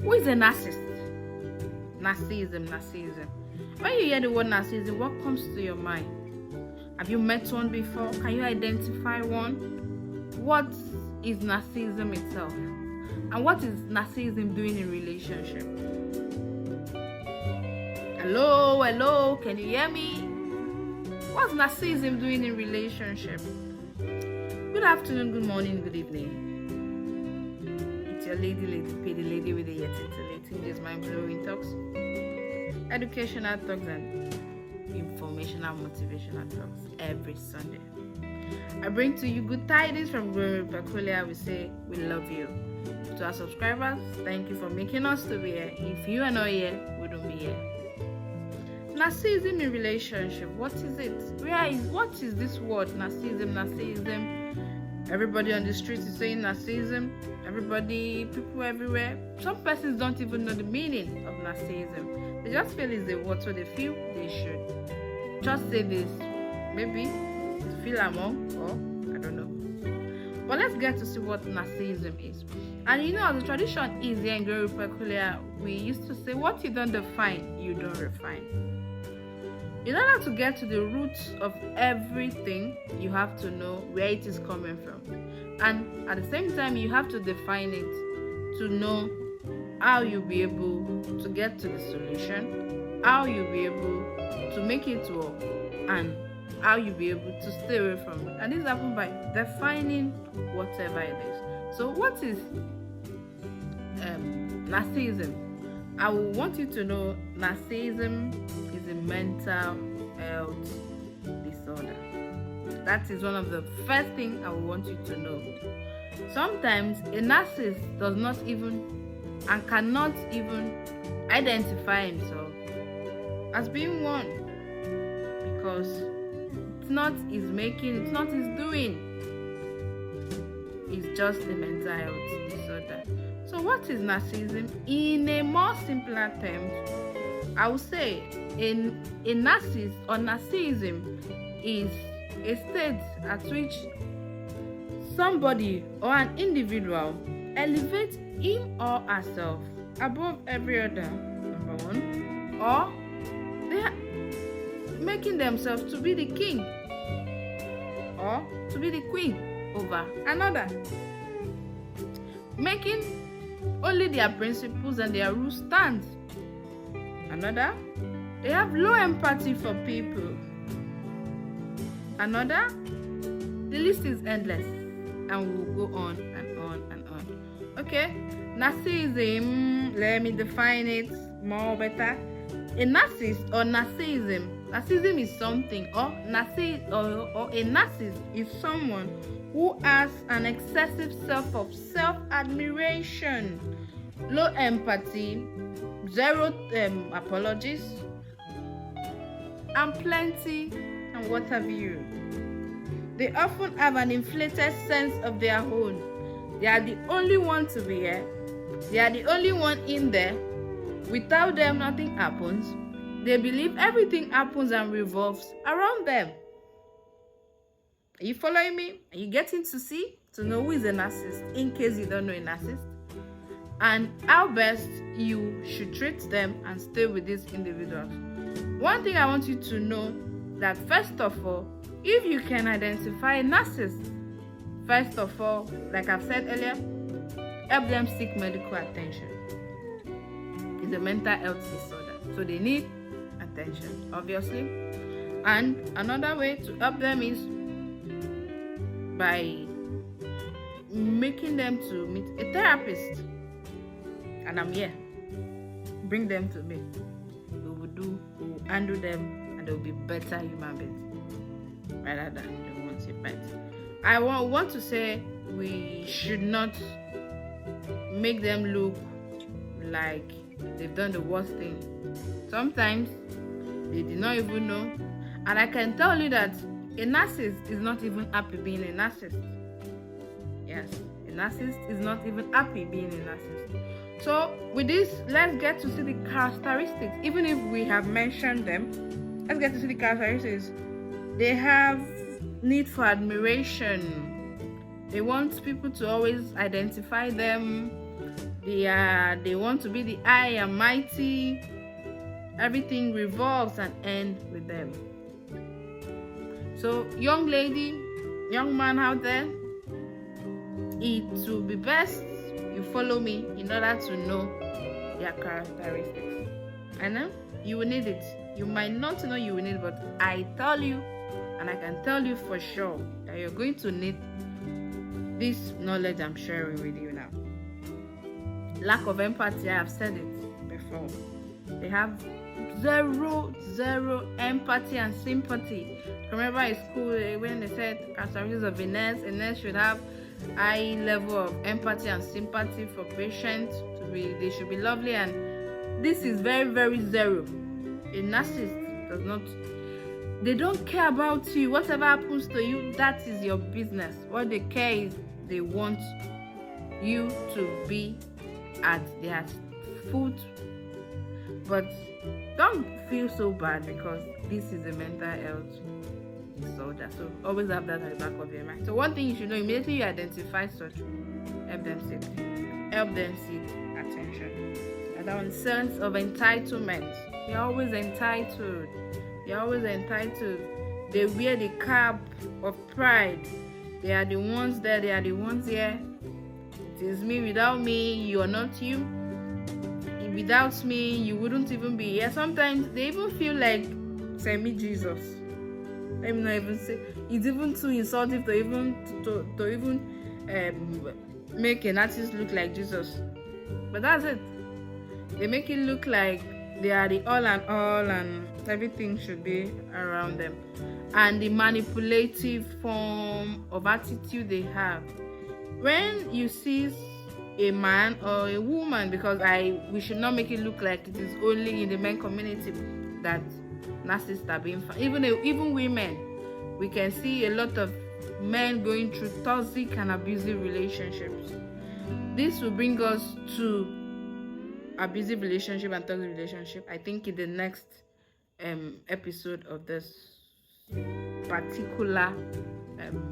Who is a narcissist? Narcissism. When you hear the word narcissism, what comes to your mind? Have you met one before? Can you identify one? What is narcissism itself? And what is narcissism doing in relationship? Hello, can you hear me? What's narcissism doing in relationship? Good afternoon, good morning, good evening. It's your lady P, the lady with the yet titillating, just mind-blowing talks, educational talks, and informational, motivational talks every Sunday. I bring to you good tidings from Glory Peculiar. We say we love you. To our subscribers, thank you for making us to be here. If you are not here, we don't be here. Narcissism in relationship. What is it? What is this word? Narcissism. Everybody on the street is saying narcissism. People everywhere. Some persons don't even know the meaning of narcissism. They just feel it's a word, so they feel they should just say this. Maybe feel among, or I don't know. But let's get to see what narcissism is. And as the tradition is here in Glory Peculiar, we used to say, what you don't define, you don't refine. In order to get to the roots of everything, you have to know where it is coming from. And at the same time, you have to define it to know how you'll be able to get to the solution, how you'll be able to make it work, and how you'll be able to stay away from it. And this happens by defining whatever it is. So what is narcissism? I will want you to know narcissism is a mental health disorder. That is one of the first things I will want you to know. Sometimes a narcissist does not even and cannot even identify himself as being one, because it's not his making, it's not his doing. It's just a mental health disorder. So what is narcissism? In a more simpler terms, I would say a narcissist or narcissism is a state at which somebody or an individual elevates him or herself above every other, number one, or they are making themselves to be the king or to be the queen over another, making only their principles and their rules stand. Another, they have low empathy for people. Another, the list is endless and we'll go on and on and on. Okay, narcissism, let me define it more better. A narcissist or narcissism is something, or a narcissist is someone who has an excessive self-admiration, low empathy, zero apologies, and plenty and what have you. They often have an inflated sense of their own. They are the only one to be here. They are the only one in there. Without them, nothing happens. They believe everything happens and revolves around them. Are you following me? Are you getting to know who is a narcissist, in case you don't know a narcissist, and how best you should treat them and stay with these individuals? One thing I want you to know, that first of all, if you can identify a narcissist, first of all, like I've said earlier, help them seek medical attention. It's a mental health disorder, so they need attention, obviously. And another way to help them is by making them to meet a therapist. And I'm here. Bring them to me. We will handle them, and they will be better human beings rather than the ones you met. I want to say we should not make them look like they've done the worst thing. Sometimes they did not even know. And I can tell you that a narcissist is not even happy being a narcissist. Yes, a narcissist is not even happy being a narcissist. So with this, let's get to see the characteristics. Even if we have mentioned them, let's get to see the characteristics. They have need for admiration. They want people to always identify them. They want to be the high and mighty. Everything revolves and ends with them. So, young lady, young man out there, it will be best you follow me in order to know their characteristics. I know you will need it. You might not know you will need it, but I tell you, and I can tell you for sure, that you're going to need this knowledge I'm sharing with you now. Lack of empathy, I have said it before. They have zero empathy and sympathy. Remember in school when they said characteristics of a nurse should have high level of empathy and sympathy for patients. They should be lovely, and this is very zero. A narcissist does not. They don't care about you. Whatever happens to you, that is your business. What they care is they want you to be at their foot. But don't feel so bad, because this is a mental health disorder. So always have that at the back of your mind. So one thing you should know, immediately you identify such, help them seek attention. And that one, sense of entitlement. You're always entitled. You're always entitled. They wear the cap of pride. They are the ones there. They are the ones here. It is me. Without me, you are not you. Without me, you wouldn't even be here. Sometimes they even feel like, send me Jesus. Let me not even say. It's even too insulting to even make an artist look like Jesus. But that's it. They make it look like they are the all and all, and everything should be around them. And the manipulative form of attitude they have. When you see a man or a woman, because we should not make it look like it is only in the men community that narcissists are being found. Even women, we can see a lot of men going through toxic and abusive relationships. This will bring us to abusive relationship and toxic relationship, I think, in the next episode of this particular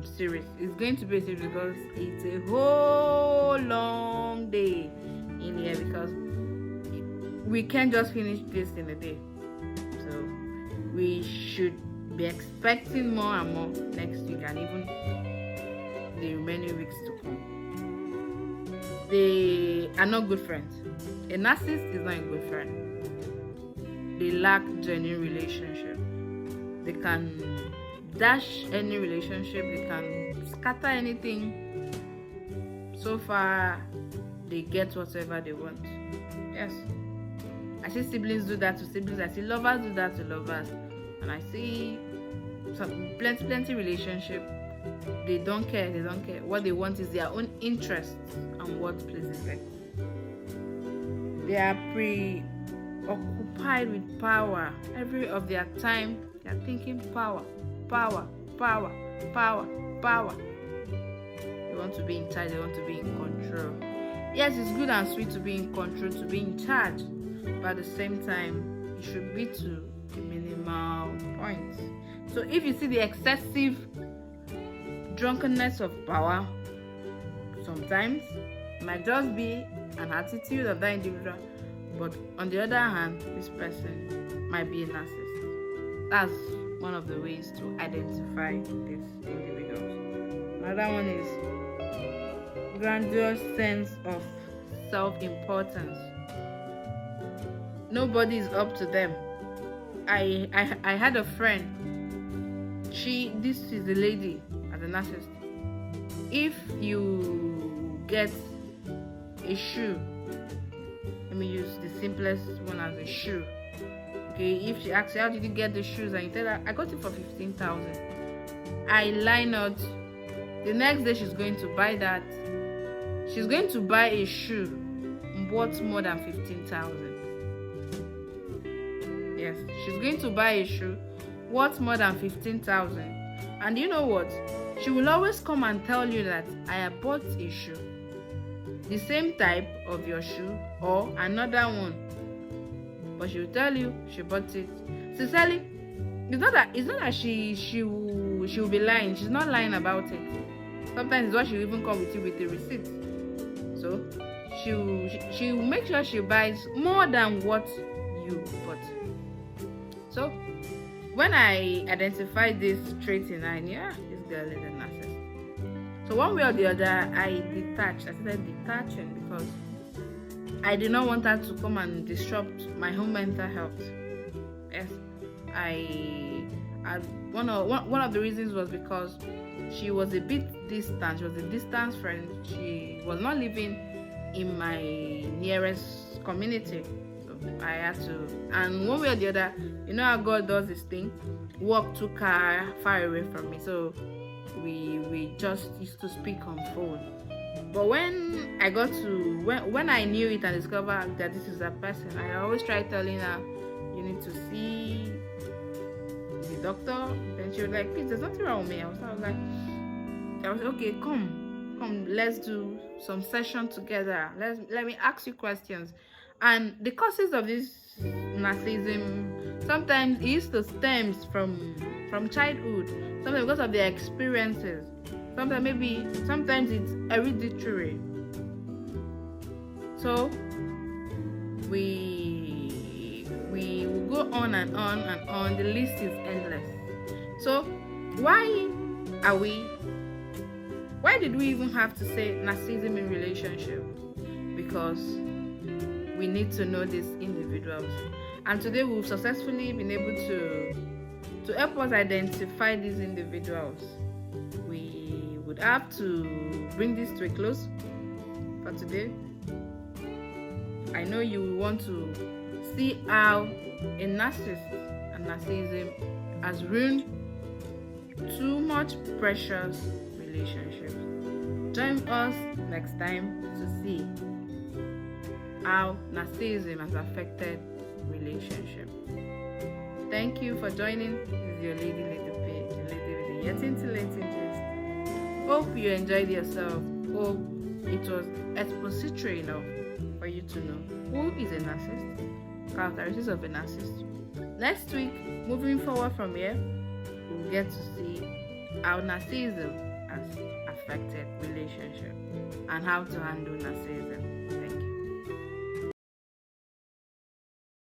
series. It's going to be a series because it's a whole long day in here, because we can't just finish this in a day. So we should be expecting more and more next week, and even the remaining weeks to come. They are not good friends. A narcissist is not a good friend. They lack genuine relationship. They can dash any relationship. They can scatter anything. So far, they get whatever they want. Yes. I see siblings do that to siblings. I see lovers do that to lovers. And I see plenty relationship. They don't care. What they want is their own interests and what pleases them. They are preoccupied with power. Every of their time, they are thinking power. They want to be in charge. They want to be in control. Yes, it's good and sweet to be in control, to be in charge, but at the same time, it should be to a minimal point. So if you see the excessive drunkenness of power, sometimes it might just be an attitude of that individual, but on the other hand, this person might be a narcissist. That's one of the ways to identify these individuals. Another one is grandiose sense of self-importance. Nobody is up to them. I had a friend. This is a lady as a narcissist. If you get a shoe, let me use the simplest one as a shoe. Okay, if she asks you, how did you get the shoes, and you tell her, I got it for 15,000. I lie not. The next day she's going to buy that. She's going to buy a shoe worth more than 15,000. Yes, she's going to buy a shoe worth more than 15,000. And you know what? She will always come and tell you that I have bought a shoe, the same type of your shoe or another one, but she will tell you she bought it. Sincerely, it's not that she will be lying. She's not lying about it. Sometimes it's what she will even come with you with the receipt. So she will make sure she buys more than what you bought. So when I identified this trait in her, I knew, this girl is a narcissist. So one way or the other, I started detaching, because I did not want her to come and disrupt my own mental health. Yes, one of the reasons was because she was a bit distant. She was a distant friend. She was not living in my nearest community. So I had to, and one way or the other, you know how God does this thing, work took her far away from me. So we just used to speak on phone. But when I got to when I knew it and discovered that this is a person, I always try telling her, you need to see the doctor. Then she was like, please, there's nothing wrong with me. I was like, okay, come, let's do some session together. Let me ask you questions. And the causes of this narcissism, sometimes it used to stems from childhood, sometimes because of their experiences, sometimes it's hereditary. So we will go on and on and on. The list is endless. So why did we even have to say narcissism in relationship? Because we need to know these individuals, and today we've successfully been able to help us identify these individuals. We would have to bring this to a close for today. I know you want to see how a narcissist and narcissism has ruined too much precious relationships. Join us next time to see how narcissism has affected relationship. Thank you for joining. This is your lady with the yet scintillating gist. Hope you enjoyed yourself. Hope it was expository enough for you to know who is a narcissist, characteristics of a narcissist. Next week, moving forward from here, we'll get to see how narcissism has affected relationship and how to handle narcissism.